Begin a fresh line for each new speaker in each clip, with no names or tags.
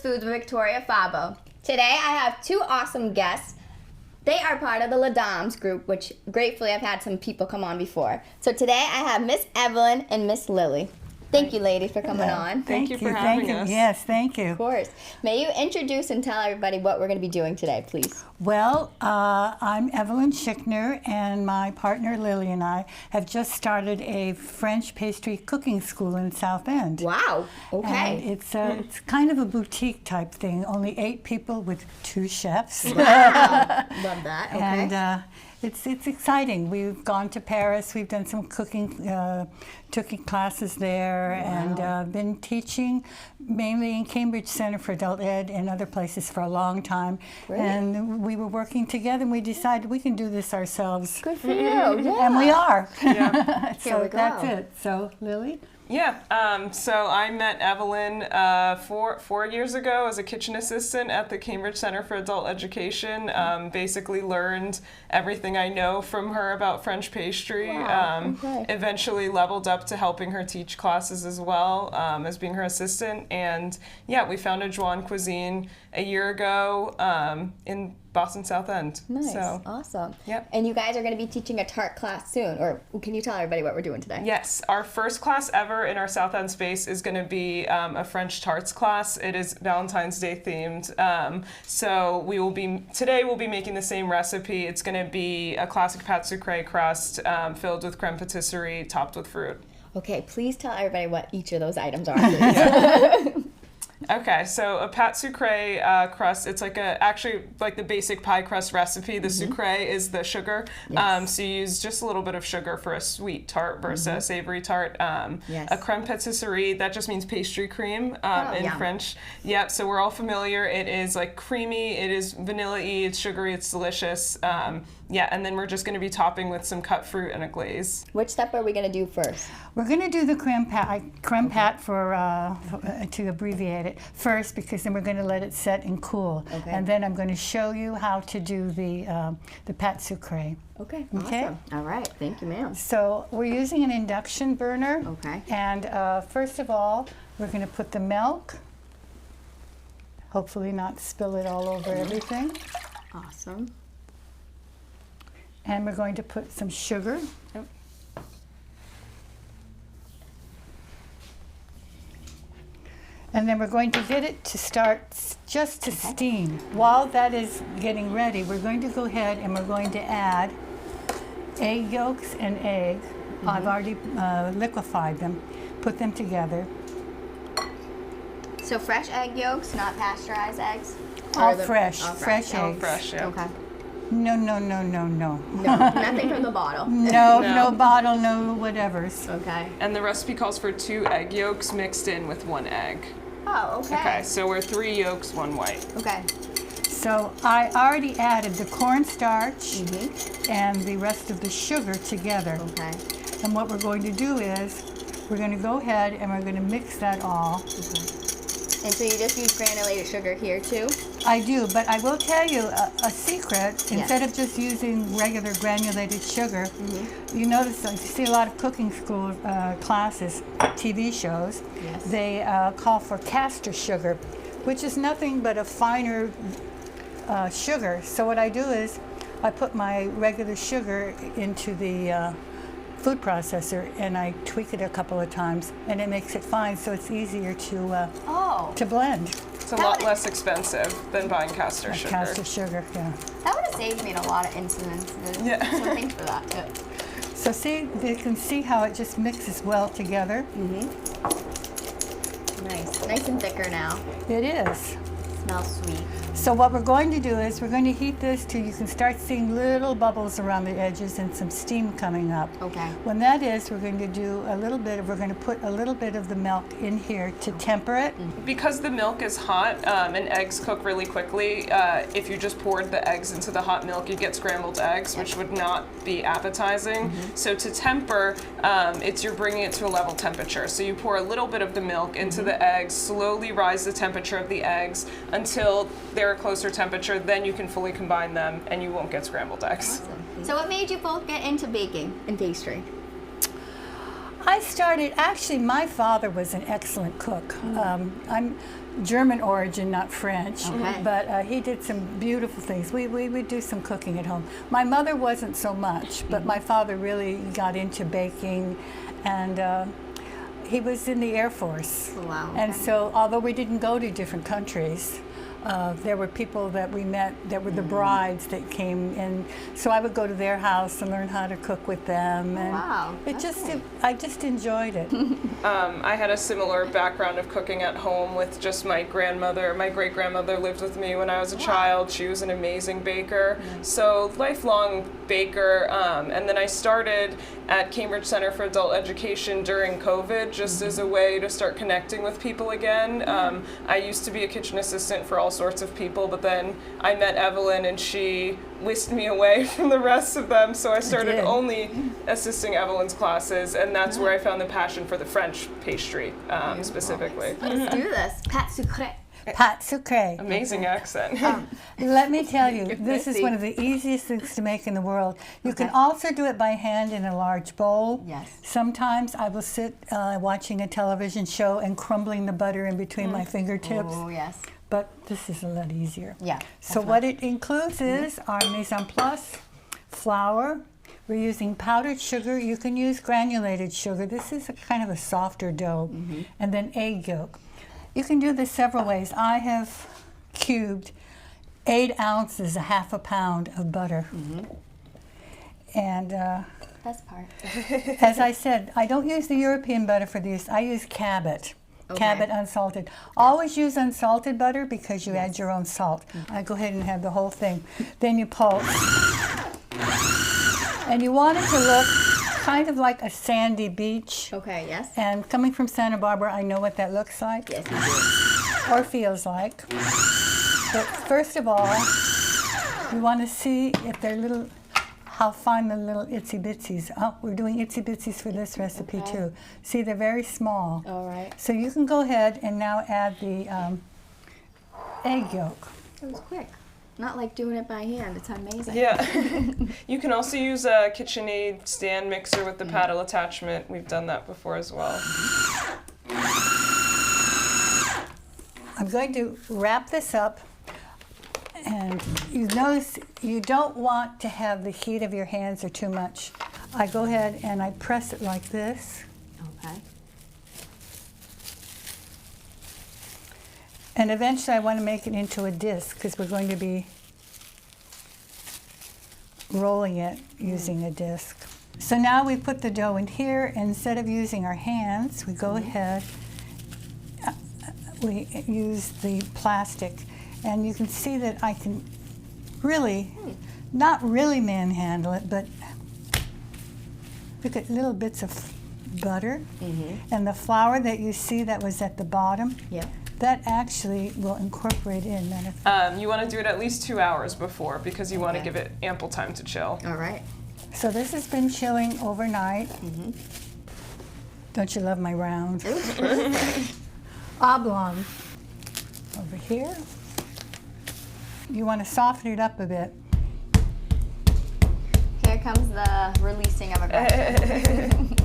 Foods with Victoria Fabbo. Today I have two awesome guests. They are part of the La Dames group, which gratefully I've had some people come on before. So today I have Miss Evelyn and Miss Lilly. Thank you, ladies, for coming on.
Thank you for having us.
Yes, thank you.
Of course. May you introduce and tell everybody what we're going to be doing today, please?
Well, I'm Evelyn Schichner, and my partner Lilly and I have just started a French pastry cooking school in South End.
Wow. Okay.
And it's kind of a boutique type thing. Only 8 people with 2 chefs.
Wow. Love that. Okay.
And it's exciting. We've gone to Paris. We've done some cooking classes there, and been teaching mainly in Cambridge Center for Adult Ed and other places for a long time.
Great.
And we were working together, and we decided we can do this ourselves.
Good for you. Yeah.
And we are.
Here
So
we go.
that's it. So Lilly?
Yeah, so I met Evelyn 4 years ago as a kitchen assistant at the Cambridge Center for Adult Education. Basically learned everything I know from her about French pastry.
Wow. Okay.
Eventually leveled up to helping her teach classes as well as being her assistant. And yeah, we founded Joie Cuisine a year ago in Boston South End.
Nice.
So,
awesome.
Yep.
And you guys are going to be teaching a Tart class soon, or can you tell everybody what we're doing today?
Yes, our first class ever in our South End space is going to be a French tarts class. It is Valentine's Day themed. So today we'll be making the same recipe. It's going to be a classic pâte sucrée crust filled with crème patisserie, topped with fruit.
Okay, please tell everybody what each of those items are, please.
Okay, so a pâte sucrée crust, it's actually like the basic pie crust recipe. The sucrée is the sugar.
Yes.
So you use just a little bit of sugar for a sweet tart versus a savory tart.
Yes.
A crème patisserie, that just means pastry cream in
yum.
French. Yep, so we're all familiar. It is like creamy, it is vanilla-y, it's sugary, it's delicious. Yeah, and then we're just going to be topping with some cut fruit and a glaze.
Which step are we going to do first?
We're going to do the crème pat to abbreviate it first, because then we're going to let it set and cool.
Okay.
And then I'm going to show you how to do the pâte sucrée.
Okay,
Okay.
awesome. All right, thank you, ma'am.
So we're using an induction burner.
Okay.
And first of all, we're going to put the milk, hopefully not spill it all over everything.
Awesome.
And we're going to put some sugar.
Yep.
And then we're going to get it to start just to steam. While that is getting ready, we're going to go ahead and we're going to add egg yolks and egg. I've already liquefied them, put them together.
So fresh egg yolks, not pasteurized eggs?
All
Or
fresh,
all
fresh
All
eggs.
fresh, yeah.
Okay.
No.
No, nothing from the bottle.
No
No.
bottle, no whatevers.
Okay.
And the recipe calls for 2 egg yolks mixed in with 1 egg.
Oh, okay.
Okay, so we're 3 yolks, 1 white.
Okay.
So I already added the cornstarch and the rest of the sugar together.
Okay.
And what we're going to do is we're going to go ahead and we're going to mix that all.
And so you just use granulated sugar here too?
I do, but I will tell you a secret. Instead of just using regular granulated sugar, you notice you see a lot of cooking school classes, TV shows,
Yes.
they call for castor sugar, which is nothing but a finer sugar. So what I do is I put my regular sugar into the food processor and I tweak it a couple of times, and it makes it fine, so it's easier to blend.
It's a lot less expensive than buying castor sugar.
Castor sugar, yeah.
That would have saved me a lot of incidences.
Yeah.
So thanks for that tip.
So see, you can see how it just mixes well together.
Nice. Nice and thicker now.
It is.
Smells sweet.
So what we're going to do is we're going to heat this till you can start seeing little bubbles around the edges and some steam coming up.
Okay.
When that is, we're going to put a little bit of the milk in here to temper it.
Because the milk is hot and eggs cook really quickly, if you just poured the eggs into the hot milk, you'd get scrambled eggs, which would not be appetizing. So to temper, you're bringing it to a level temperature. So you pour a little bit of the milk into the eggs, slowly rise the temperature of the eggs until they're a closer temperature, then you can fully combine them and you won't get scrambled eggs.
Awesome. So what made you both get into baking and pastry?
I started, actually my father was an excellent cook. German origin, not French.
Okay.
But he did some beautiful things. We do some cooking at home. My mother wasn't so much, but my father really got into baking, and he was in the Air Force.
Wow.
And so, although we didn't go to different countries, there were people that we met that were the brides that came, and so I would go to their house and learn how to cook with them. And
Wow,
I just enjoyed it.
I had a similar background of cooking at home with just my grandmother. My great-grandmother lived with me when I was a child. She was an amazing baker. So lifelong baker. And then I started at Cambridge Center for Adult Education during COVID just as a way to start connecting with people again. I used to be a kitchen assistant for all sorts of people, but then I met Evelyn and she whisked me away from the rest of them, so I started only assisting Evelyn's classes, and that's where I found the passion for the French pastry specifically.
Let's do this. Pâte sucrée.
Pâte sucrée.
Amazing accent.
Let me tell you, this is one of the easiest things to make in the world. You can also do it by hand in a large bowl.
Yes.
Sometimes I will sit watching a television show and crumbling the butter in between my fingertips.
Oh, yes.
But this is a lot easier.
Yeah.
So what it includes is our mise en place, flour. We're using powdered sugar. You can use granulated sugar. This is a kind of a softer dough. And then egg yolk. You can do this several ways. I have cubed 8 ounces, a half a pound of butter. And
Best part.
as I said, I don't use the European butter for these. I use Cabot. Cabot unsalted. Always use unsalted butter because you add your own salt. I go ahead and have the whole thing. Then you pulse. And you want it to look kind of like a sandy beach.
Okay, yes.
And coming from Santa Barbara, I know what that looks like.
Yes, you do.
Or feels like. But first of all, you want to see if they're little, how fine the little itsy bitsies. Oh, we're doing itsy bitsies for this recipe too. See, they're very small.
All right.
So you can go ahead and now add the egg yolk.
It was quick. Not like doing it by hand. It's amazing.
Yeah. You can also use a KitchenAid stand mixer with the paddle attachment. We've done that before as well.
I'm going to wrap this up. And you notice you don't want to have the heat of your hands or too much. I go ahead and I press it like this.
Okay.
And eventually I want to make it into a disc because we're going to be rolling it using a disc. So now we put the dough in here. Instead of using our hands, we go ahead, we use the plastic. And you can see that I can really, not really manhandle it, but look at little bits of butter. And the flour that you see that was at the bottom, that actually will incorporate in.
You want to do it at least 2 hours before because you want to give it ample time to chill.
All right.
So this has been chilling overnight. Don't you love my round? Oblong. Over here. You want to soften it up a bit.
Here comes the releasing of a bread.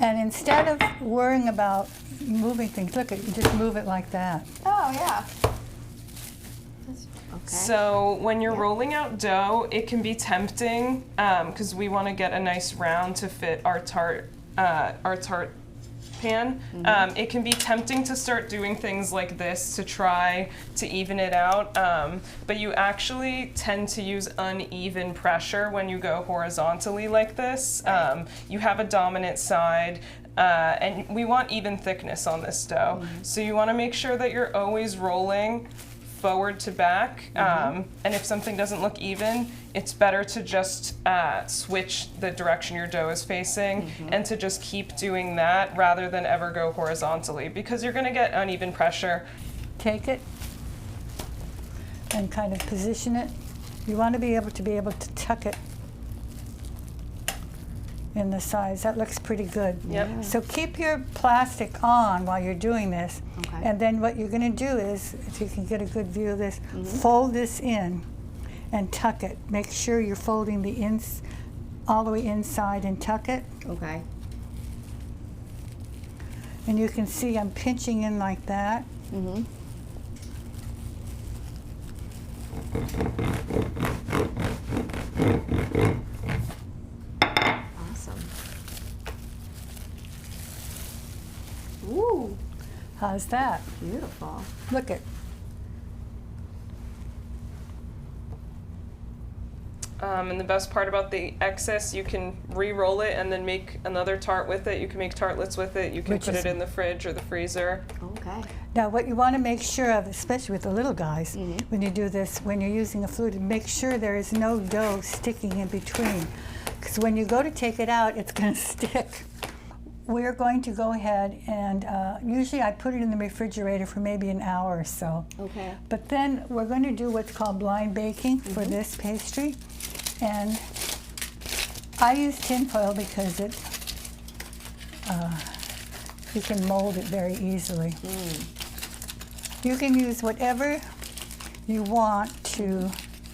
And instead of worrying about moving things, look, you just move it like that.
Oh, yeah. Okay.
So when you're rolling out dough, it can be tempting because we want to get a nice round to fit our tart pan. It can be tempting to start doing things like this to try to even it out, but you actually tend to use uneven pressure when you go horizontally like this. You have a dominant side, and we want even thickness on this dough. So you want to make sure that you're always rolling forward to back, and if something doesn't look even, it's better to just switch the direction your dough is facing and to just keep doing that rather than ever go horizontally because you're going to get uneven pressure.
Take it and kind of position it. You want to be able to tuck it in the sides. That looks pretty good.
Yep.
So keep your plastic on while you're doing this.
Okay.
And then what you're going to do is, if you can get a good view of this, fold this in and tuck it. Make sure you're folding the all the way inside and tuck it.
Okay.
And you can see I'm pinching in like that.
Mm-hmm. Awesome. Ooh,
How's that?
beautiful.
Look at.
And the best part about the excess, you can re-roll it and then make another tart with it. You can make tartlets with it. You can
Which
put
is-
it in the fridge or the freezer.
Okay.
Now, what you want to make sure of, especially with the little guys,
Mm-hmm.
when you do this, when you're using a flute, make sure there is no dough sticking in between. Because when you go to take it out, it's going to stick. We're going to go ahead and usually I put it in the refrigerator for maybe an hour or so.
Okay.
But then we're going to do what's called blind baking for this pastry. And I use tin foil because it you can mold it very easily. You can use whatever you want to.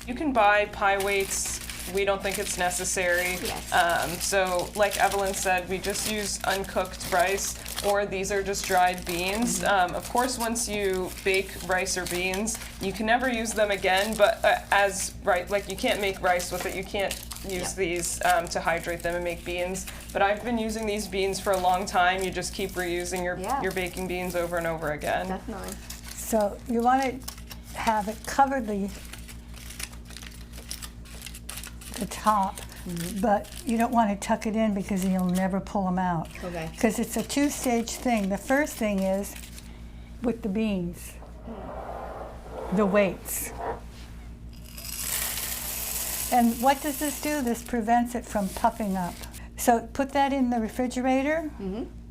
You can buy pie weights. We don't think it's necessary.
Yes.
So like Evelyn said, we just use uncooked rice, or these are just dried beans. Of course, once you bake rice or beans, you can never use them again, but like you can't make rice with it. You can't use these to hydrate them and make beans. But I've been using these beans for a long time. You just keep reusing your baking beans over and over again.
Definitely.
So you want to have it cover the top, but you don't want to tuck it in because you'll never pull them out.
Okay.
Because it's a two-stage thing. The first thing is with the beans, the weights. And what does this do? This prevents it from puffing up. So put that in the refrigerator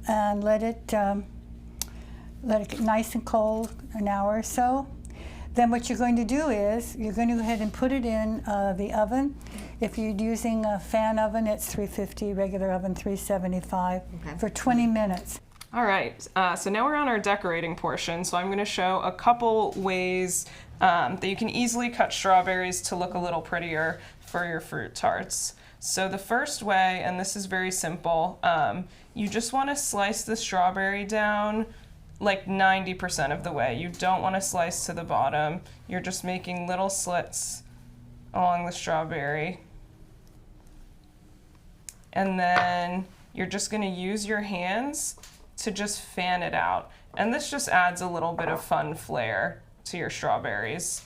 and let it get nice and cold an hour or so. Then what you're going to do is you're going to go ahead and put it in the oven. If you're using a fan oven, it's 350, regular oven 375 for 20 minutes.
All right, so now we're on our decorating portion. So I'm going to show a couple ways that you can easily cut strawberries to look a little prettier for your fruit tarts. So the first way, and this is very simple, you just want to slice the strawberry down like 90% of the way. You don't want to slice to the bottom. You're just making little slits along the strawberry. And then you're just going to use your hands to just fan it out. And this just adds a little bit of fun flair to your strawberries.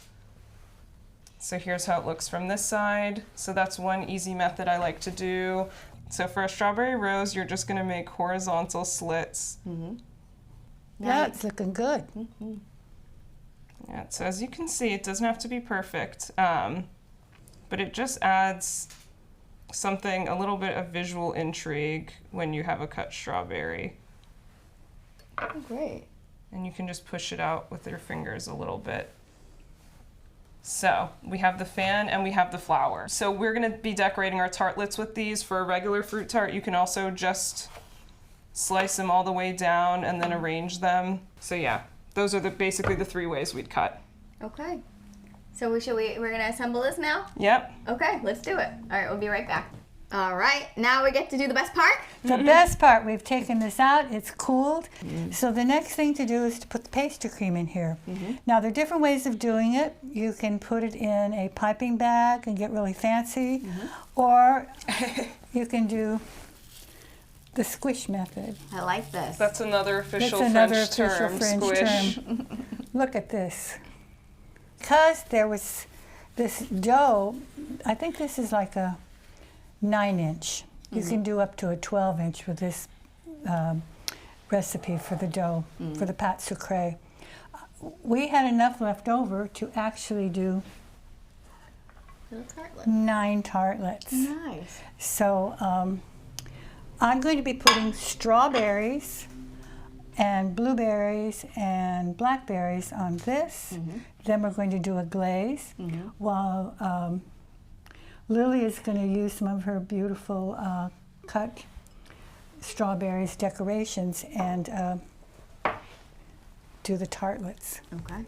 So here's how it looks from this side. So that's one easy method I like to do. So for a strawberry rose, you're just going to make horizontal slits.
Yeah, it's looking good.
Yeah, so as you can see, it doesn't have to be perfect, but it just adds something, a little bit of visual intrigue when you have a cut strawberry.
Oh, great.
And you can just push it out with your fingers a little bit. So we have the fan and we have the flower. So we're going to be decorating our tartlets with these. For a regular fruit tart, you can also just slice them all the way down and then arrange them. So yeah, those are basically the three ways we'd cut.
Okay. So we're gonna assemble this now?
Yep.
Okay, let's do it. All right, we'll be right back. All right, now we get to do the best part.
The best part, we've taken this out, it's cooled. So the next thing to do is to put the pastry cream in here. Now there are different ways of doing it. You can put it in a piping bag and get really fancy, or you can do the squish method.
I like this.
That's another official
That's another
French
official
term,
French
squish.
term. Look at this. Because there was this dough, I think this is like a 9-inch. You can do up to a 12-inch with this recipe for the dough, for the pâte sucrée. We had enough left over to actually do
Little tartlet.
9 tartlets.
Nice.
So I'm going to be putting strawberries and blueberries and blackberries on this. Then we're going to do a glaze, while Lilly is going to use some of her beautiful cut strawberries decorations and do the tartlets.
Okay.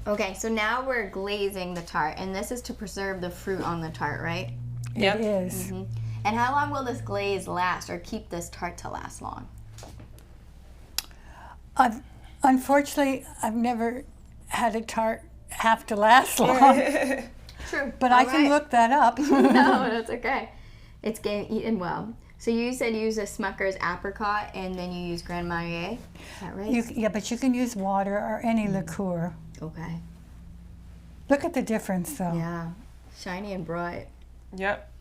Okay, so now we're glazing the tart, and this is to preserve the fruit on the tart, right?
Yep.
It is.
And how long will this glaze last, or keep this tart to last long?
Unfortunately, I've never had a tart have to last long,
True.
but I can look that up.
No, that's okay. It's getting eaten well. So you said you use a Smucker's apricot, and then you use Grand Marnier. Is that right?
Yeah, but you can use water or any liqueur.
Okay.
Look at the difference, though.
Yeah. Shiny and bright.
Yep.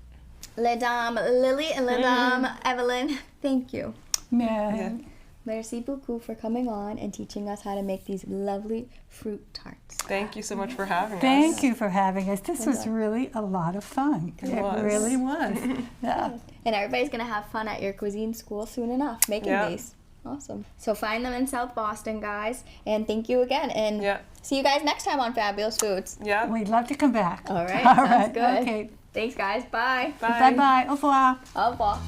Les Dames Lily and Les Dames Evelyn, thank you.
Yeah.
Merci beaucoup for coming on and teaching us how to make these lovely fruit tarts.
Thank you so much for having us.
Thank you for having us. This was really a lot of fun. It
was.
really was. Yeah.
And everybody's going to have fun at your cuisine school soon enough making these. Awesome. So find them in South Boston, guys. And thank you again. And see you guys next time on Fabulous Foods.
Yeah.
We'd love to come back.
All right.
All
Sounds
right.
good.
Okay.
Thanks, guys. Bye.
Bye.
Bye-bye. Au revoir.
Au revoir.